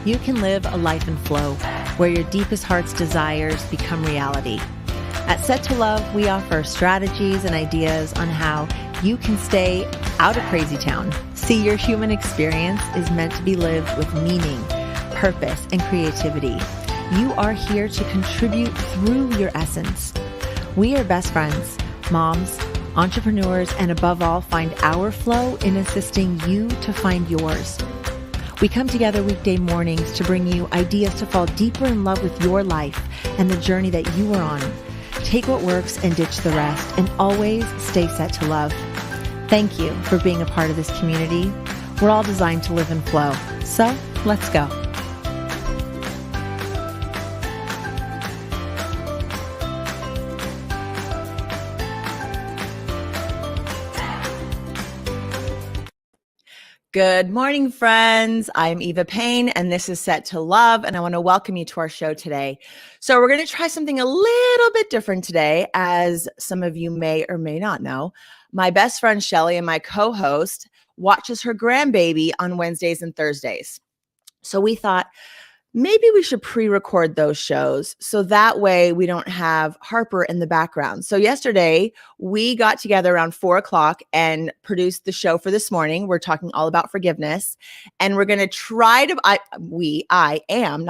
you can live a life in flow where your deepest heart's desires become reality. At Set to Love, we offer strategies and ideas on how you can stay out of crazy town. See, your human experience is meant to be lived with meaning, purpose, and creativity. You are here to contribute through your essence. We are best friends, moms, entrepreneurs, and above all, find our flow in assisting you to find yours. We come together weekday mornings to bring you ideas to fall deeper in love with your life and the journey that you are on. Take what works and ditch the rest, and always stay set to love. Thank you for being a part of this community. We're all designed to live in flow. So let's go. Good morning, friends. I'm Eva Payne, and this is Set to Love, and I want to welcome you to our show today. So we're going to try something a little bit different today, as some of you may or may not know. My best friend, Shelley, and my co-host watches her grandbaby on Wednesdays and Thursdays. So we thought, maybe we should pre-record those shows so that way we don't have Harper in the background. So yesterday we got together around 4:00 and produced the show for this morning. We're talking all about forgiveness, and we're going to try to, I am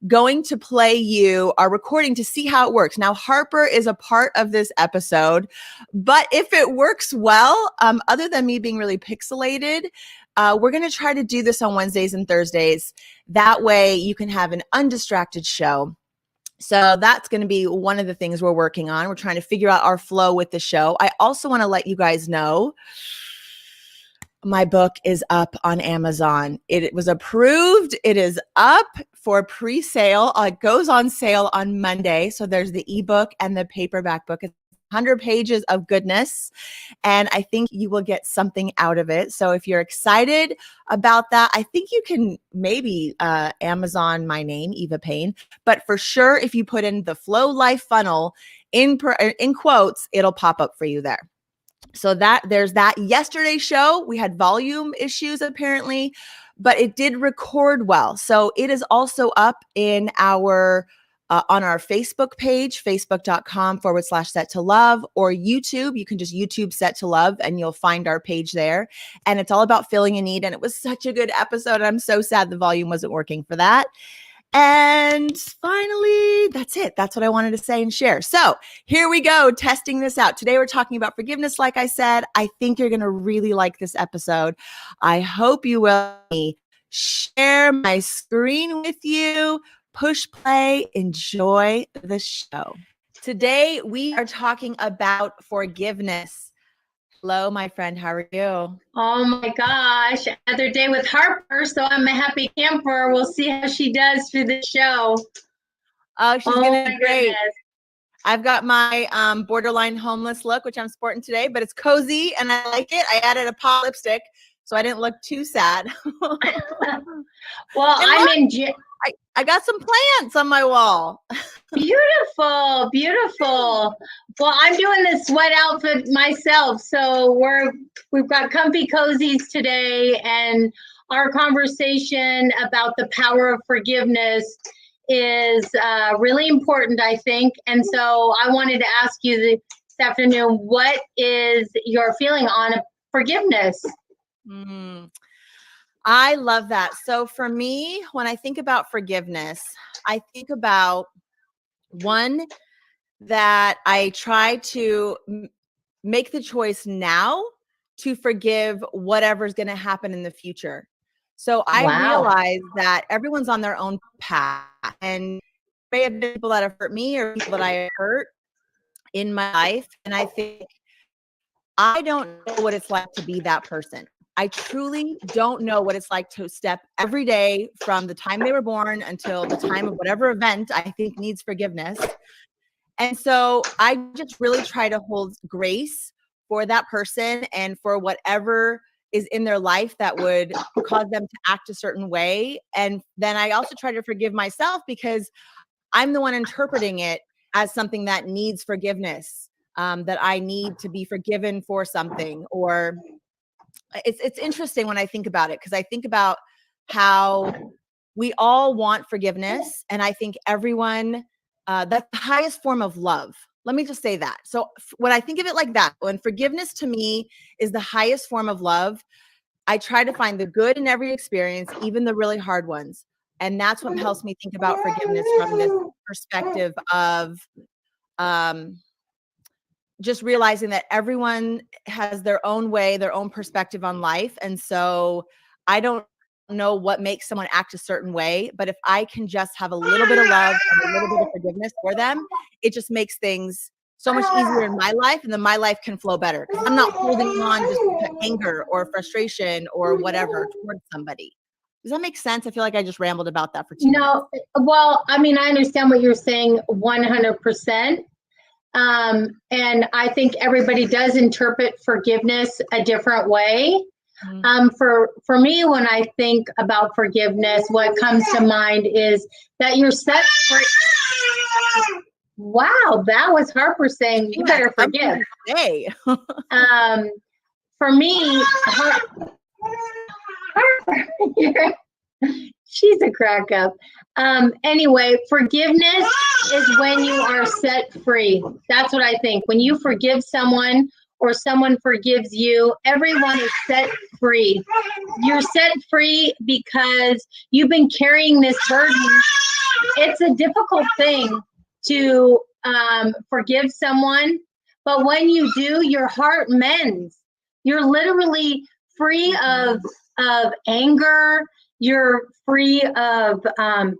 going to play you our recording to see how it works. Now, Harper is a part of this episode, but if it works well, other than me being really pixelated, we're going to try to do this on Wednesdays and Thursdays. That way you can have an undistracted show. So that's going to be one of the things we're working on. We're trying to figure out our flow with the show. I also want to let you guys know my book is up on Amazon. It was approved. It is up for pre-sale. It goes on sale on Monday. So there's the ebook and the paperback book. It's 100 pages of goodness, and I think you will get something out of it. So if you're excited about that, I think you can maybe Amazon my name, Eva Payne, but for sure, if you put in the Flow Life Funnel in quotes, it'll pop up for you there. So there's that. Yesterday's show, we had volume issues apparently, but it did record well. So it is also up in our on our Facebook page, facebook.com/set to love, or YouTube. You can just YouTube Set to Love and you'll find our page there. And it's all about filling a need. And it was such a good episode. I'm so sad the volume wasn't working for that. And finally, that's it. That's what I wanted to say and share. So here we go, testing this out. Today, we're talking about forgiveness. Like I said, I think you're going to really like this episode. I hope you will. Share my screen with you. Push play, enjoy the show. Today, we are talking about forgiveness. Hello, my friend. How are you? Oh my gosh, another day with Harper, so I'm a happy camper. We'll see how she does for the show. Oh, she's going to be great. Goodness. I've got my borderline homeless look, which I'm sporting today, but it's cozy and I like it. I added a pop lipstick, so I didn't look too sad. Well, I got some plants on my wall. Beautiful, beautiful. Well, I'm doing the sweat outfit myself, so we've got comfy cozies today, and our conversation about the power of forgiveness is really important, I think. And so I wanted to ask you this afternoon, what is your feeling on forgiveness? I love that. So for me, when I think about forgiveness, I think about one, that I try to make the choice now to forgive whatever's going to happen in the future. So I realize that everyone's on their own path, and may have been people that have hurt me or people that I have hurt in my life. And I think I don't know what it's like to be that person. I truly don't know what it's like to step every day from the time they were born until the time of whatever event I think needs forgiveness. And so I just really try to hold grace for that person and for whatever is in their life that would cause them to act a certain way. And then I also try to forgive myself because I'm the one interpreting it as something that needs forgiveness, that I need to be forgiven for something. Or it's interesting when I think about it, because I think about how we all want forgiveness. And I think everyone, that's the highest form of love. Let me just say that. So when I think of it like that, when forgiveness to me is the highest form of love, I try to find the good in every experience, even the really hard ones. And that's what helps me think about forgiveness from this perspective of um, just realizing that everyone has their own way, their own perspective on life. And so I don't know what makes someone act a certain way, but if I can just have a little bit of love and a little bit of forgiveness for them, it just makes things so much easier in my life, and then my life can flow better because I'm not holding on just to anger or frustration or whatever towards somebody. Does that make sense? I feel like I just rambled about that for 2 minutes. No, well, I mean, I understand what you're saying 100%. And I think everybody does interpret forgiveness a different way. For me, when I think about forgiveness, what comes to mind is that you're set free. Wow, that was Harper saying you better forgive. For me, Harper, she's a crack up. Anyway, forgiveness is when you are set free. That's what I think. When you forgive someone or someone forgives you, everyone is set free. You're set free because you've been carrying this burden. It's a difficult thing to forgive someone, but when you do, your heart mends. You're literally free of anger. You're free of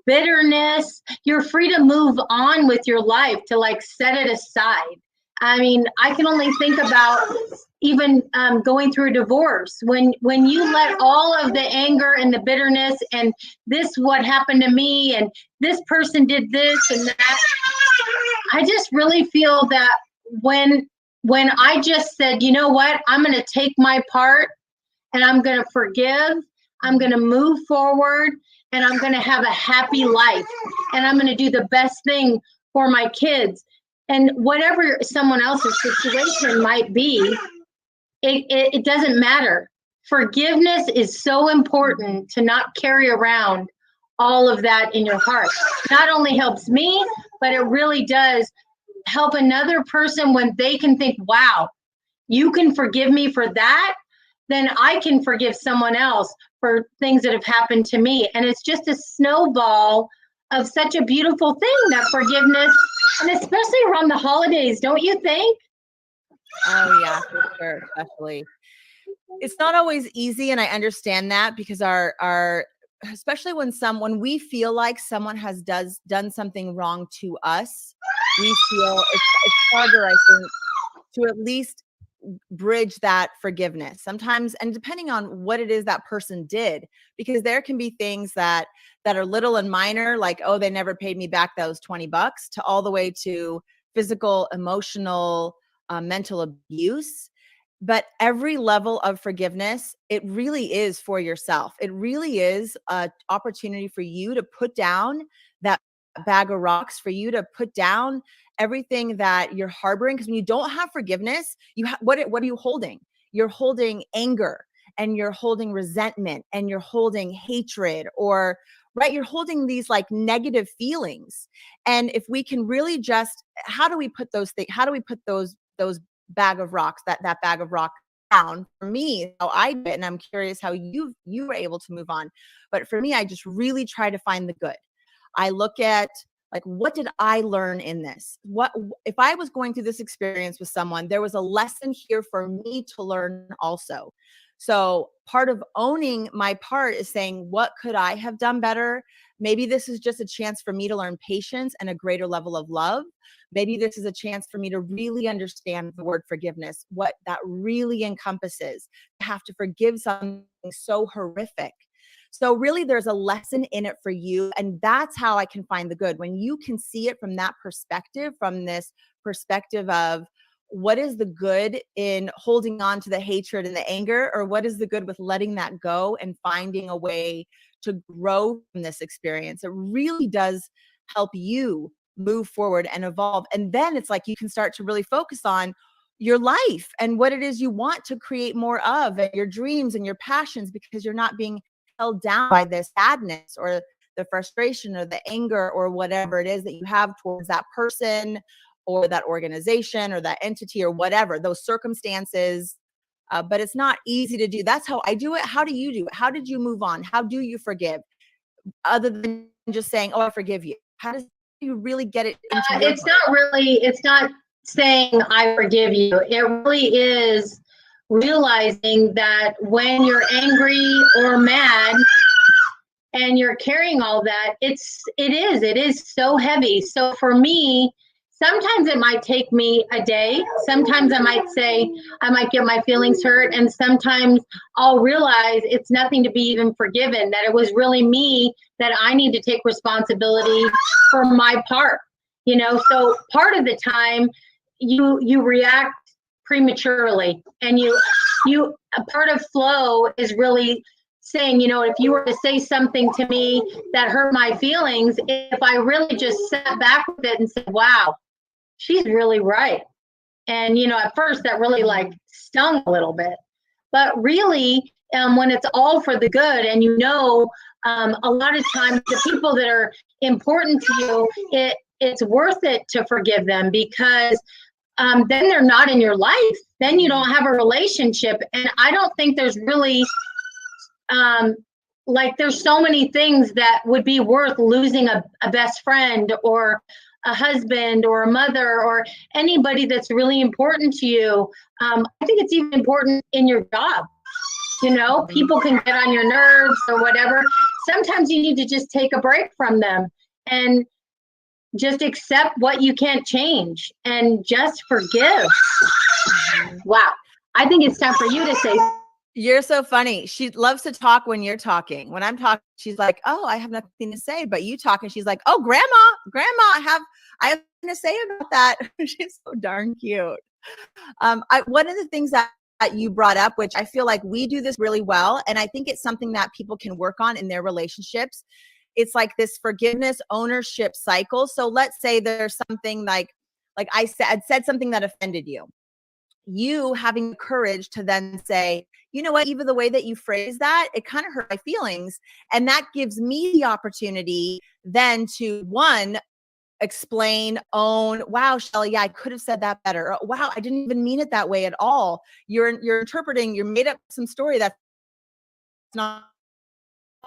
bitterness. You're free to move on with your life, to like set it aside. I mean, I can only think about even going through a divorce. When you let all of the anger and the bitterness and this what happened to me and this person did this and that, I just really feel that when I just said, you know what, I'm going to take my part and I'm going to forgive, I'm going to move forward, and I'm going to have a happy life, and I'm going to do the best thing for my kids. And whatever someone else's situation might be, it doesn't matter. Forgiveness is so important to not carry around all of that in your heart. Not only helps me, but it really does help another person when they can think, wow, you can forgive me for that, then I can forgive someone else for things that have happened to me. And it's just a snowball of such a beautiful thing, that forgiveness, and especially around the holidays, don't you think? Oh yeah, for sure, especially. It's not always easy, and I understand that, because our especially when we feel like someone has done something wrong to us, we feel it's harder, I think, to at least bridge that forgiveness sometimes, and depending on what it is that person did, because there can be things that are little and minor, like, oh, they never paid me back those $20, to all the way to physical, emotional, mental abuse. But every level of forgiveness, it really is for yourself. It really is an opportunity for you to put down that bag of rocks, for you to put down everything that you're harboring. Because when you don't have forgiveness, what are you holding? You're holding anger, and you're holding resentment, and you're holding hatred, or right, you're holding these like negative feelings. And if we can really just, how do we put those things, how do we put those bag of rocks, that bag of rock down? For me, how I did, and I'm curious how you were able to move on. But for me, I just really try to find the good. I look at, like, what did I learn in this? What if I was going through this experience with someone, there was a lesson here for me to learn also. So part of owning my part is saying, what could I have done better? Maybe this is just a chance for me to learn patience and a greater level of love. Maybe this is a chance for me to really understand the word forgiveness, what that really encompasses, to have to forgive something so horrific. So really, there's a lesson in it for you. And that's how I can find the good. When you can see it from that perspective, from this perspective of, what is the good in holding on to the hatred and the anger, or what is the good with letting that go and finding a way to grow from this experience? It really does help you move forward and evolve. And then it's like you can start to really focus on your life and what it is you want to create more of, and your dreams and your passions, because you're not being held down by the sadness or the frustration or the anger or whatever it is that you have towards that person or that organization or that entity or whatever, those circumstances. But it's not easy to do. That's how I do it. How do you do it? How did you move on? How do you forgive? Other than just saying, oh, I forgive you. How does you really get it into your it's not saying I forgive you. It really is realizing that when you're angry or mad and you're carrying all that, it is so heavy. So for me, sometimes it might take me a day. Sometimes I might get my feelings hurt. And sometimes I'll realize it's nothing to be even forgiven, that it was really me, that I need to take responsibility for my part. So part of the time you react prematurely, and a part of flow is really saying, if you were to say something to me that hurt my feelings, if I really just sat back with it and said, wow, she's really right. And, at first that really stung a little bit, but really when it's all for the good, and a lot of times the people that are important to you, it's worth it to forgive them, because then they're not in your life. Then you don't have a relationship. And I don't think there's really, there's so many things that would be worth losing a best friend or a husband or a mother or anybody that's really important to you. I think it's even important in your job. People can get on your nerves or whatever. Sometimes you need to just take a break from them and just accept what you can't change and just forgive. Wow. I think it's time for you to say. You're so funny. She loves to talk when you're talking. When I'm talking, she's like, oh, I have nothing to say, but you talk, and she's like, oh, grandma, I have nothing to say about that. She's so darn cute. One of the things that you brought up, which I feel like we do this really well, and I think it's something that people can work on in their relationships. It's like this forgiveness ownership cycle. So let's say there's something like I said something that offended you. You having the courage to then say, you know what, Eva, the way that you phrase that, it kind of hurt my feelings. And that gives me the opportunity then to, one, explain, own, wow, Shelley, yeah, I could have said that better. Or, wow, I didn't even mean it that way at all. You're interpreting, you made up some story that's not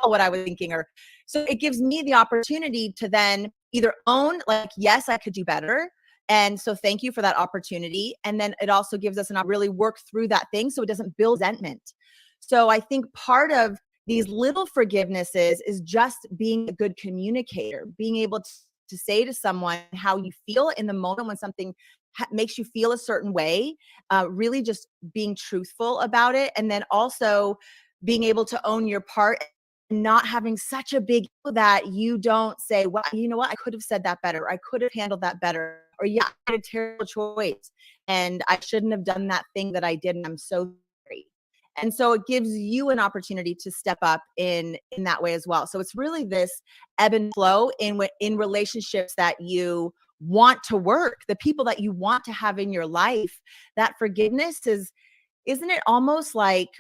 what I was thinking. Or so it gives me the opportunity to then either own, yes, I could do better. And so thank you for that opportunity. And then it also gives us an opportunity to really work through that thing so it doesn't build resentment. So I think part of these little forgivenesses is just being a good communicator, being able to say to someone how you feel in the moment when something makes you feel a certain way, really just being truthful about it. And then also being able to own your part, not having such a big ego that you don't say, well, you know what, I could have said that better. I could have handled that better. Or yeah, I had a terrible choice and I shouldn't have done that thing that I did. And I'm so sorry. And so it gives you an opportunity to step up in that way as well. So it's really this ebb and flow in relationships that you want to work, the people that you want to have in your life. That forgiveness isn't it almost like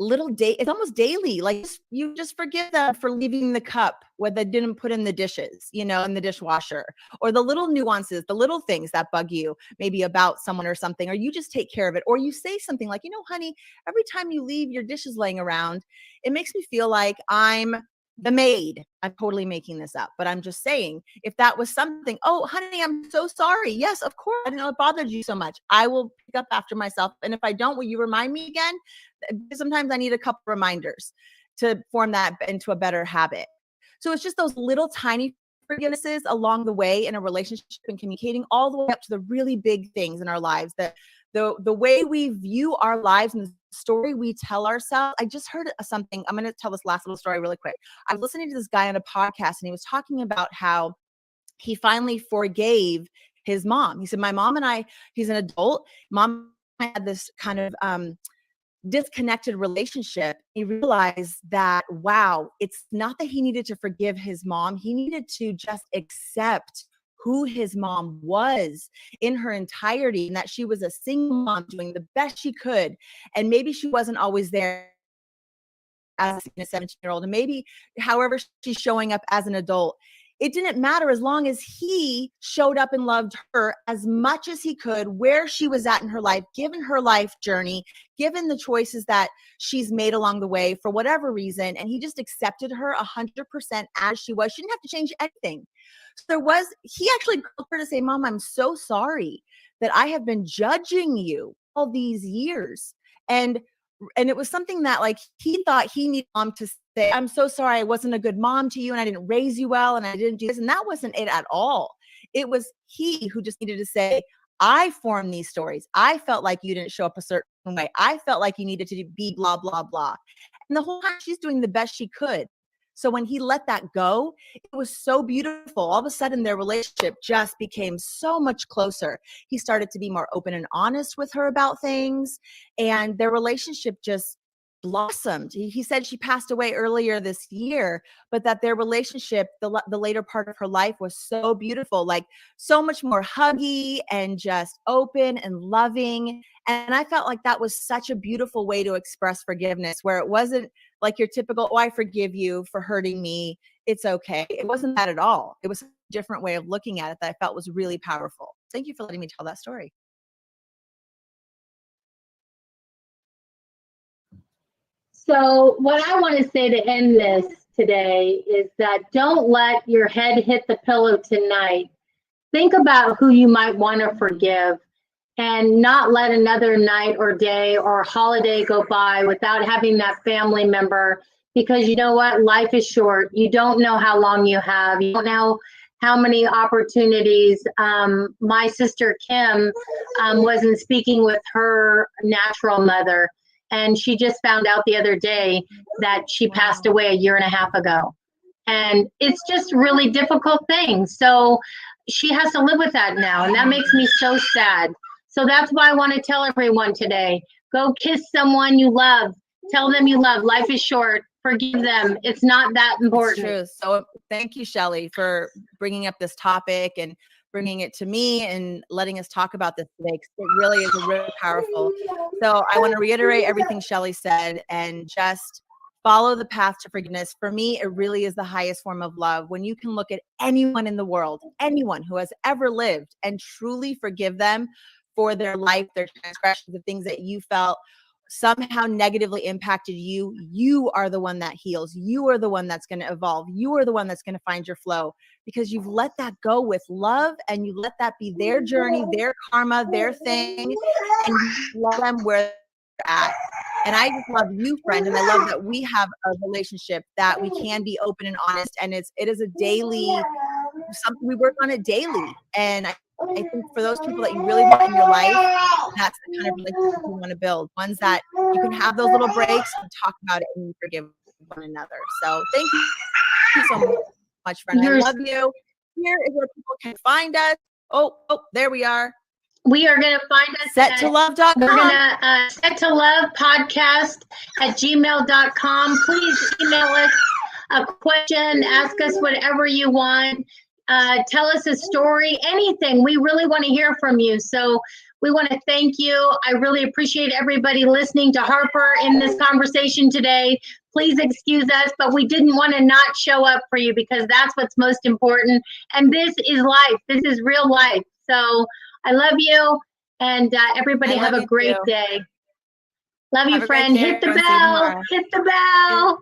it's almost daily. Like you just forgive them for leaving the cup where they didn't put in the dishes, in the dishwasher, or the little nuances, the little things that bug you maybe about someone or something, or you just take care of it. Or you say something like, honey, every time you leave your dishes laying around, it makes me feel like I'm the maid. I'm totally making this up, but I'm just saying, if that was something, oh, honey, I'm so sorry. Yes, of course. I didn't know it bothered you so much. I will pick up after myself. And if I don't, will you remind me again? Sometimes I need a couple reminders to form that into a better habit. So it's just those little tiny forgivenesses along the way in a relationship and communicating, all the way up to the really big things in our lives, that the way we view our lives and the story we tell ourselves. I just heard something. I'm going to tell this last little story really quick. I was listening to this guy on a podcast, and he was talking about how he finally forgave his mom. He said, my mom and I, he's an adult, mom and I had this kind of disconnected relationship. He realized that, wow, it's not that he needed to forgive his mom. He needed to just accept who his mom was in her entirety, and that she was a single mom doing the best she could. And maybe she wasn't always there as a 17-year-old, and maybe however she's showing up as an adult. It didn't matter as long as he showed up and loved her as much as he could, where she was at in her life, given her life journey, given the choices that she's made along the way for whatever reason. And he just accepted her 100% as she was. She didn't have to change anything. So he actually called her to say, Mom, I'm so sorry that I have been judging you all these years. And it was something that like he thought he needed Mom to say, I'm so sorry I wasn't a good mom to you and I didn't raise you well and I didn't do this. And that wasn't it at all. It was he who just needed to say, I formed these stories. I felt like you didn't show up a certain way. I felt like you needed to be blah, blah, blah. And the whole time she's doing the best she could. So when he let that go, it was so beautiful. All of a sudden, their relationship just became so much closer. He started to be more open and honest with her about things, and their relationship just blossomed. He said she passed away earlier this year, but that their relationship, the later part of her life, was so beautiful, like so much more huggy and just open and loving. And I felt like that was such a beautiful way to express forgiveness, where it wasn't like your typical, oh, I forgive you for hurting me, it's okay. It wasn't that at all. It was a different way of looking at it that I felt was really powerful. Thank you for letting me tell that story. So what I want to say to end this today is that don't let your head hit the pillow tonight. Think about who you might want to forgive, and not let another night or day or holiday go by without having that family member, because you know what? Life is short. You don't know how long you have. You don't know how many opportunities. My sister Kim wasn't speaking with her natural mother, and she just found out the other day that she passed away a year and a half ago. And it's just really difficult thing. So she has to live with that now, and that makes me so sad. So that's why I want to tell everyone today, go kiss someone you love. Tell them you love. Life is short. Forgive them. It's not that important. It's true. So thank you, Shelley, for bringing up this topic and bringing it to me and letting us talk about this today, because it really is really powerful. So I want to reiterate everything Shelley said and just follow the path to forgiveness. For me, it really is the highest form of love. When you can look at anyone in the world, anyone who has ever lived, and truly forgive them for their life, their transgressions, the things that you felt somehow negatively impacted you, you are the one that heals. You are the one that's going to evolve. You are the one that's going to find your flow, because you've let that go with love, and you let that be their journey, their karma, their thing, and you love them where they're at. And I just love you, friend, and I love that we have a relationship that we can be open and honest, and it is a daily, something we work on it daily. And I think for those people that you really want in your life, that's the kind of relationship you want to build. Ones that you can have those little breaks and talk about it and you forgive one another. So thank you so much, friend. I love you. Here is where people can find us. Oh, there we are. We are going to find us SetToLove.com. We're going to Set to Love podcast at gmail.com. Please email us a question, ask us whatever you want. Tell us a story, anything. We really want to hear from you. So we want to thank you. I really appreciate everybody listening to Harper in this conversation today. Please excuse us, but we didn't want to not show up for you, because that's what's most important. And this is life. This is real life. So I love you, and everybody have a great day. Love you, friend. Hit the bell. Hit the bell.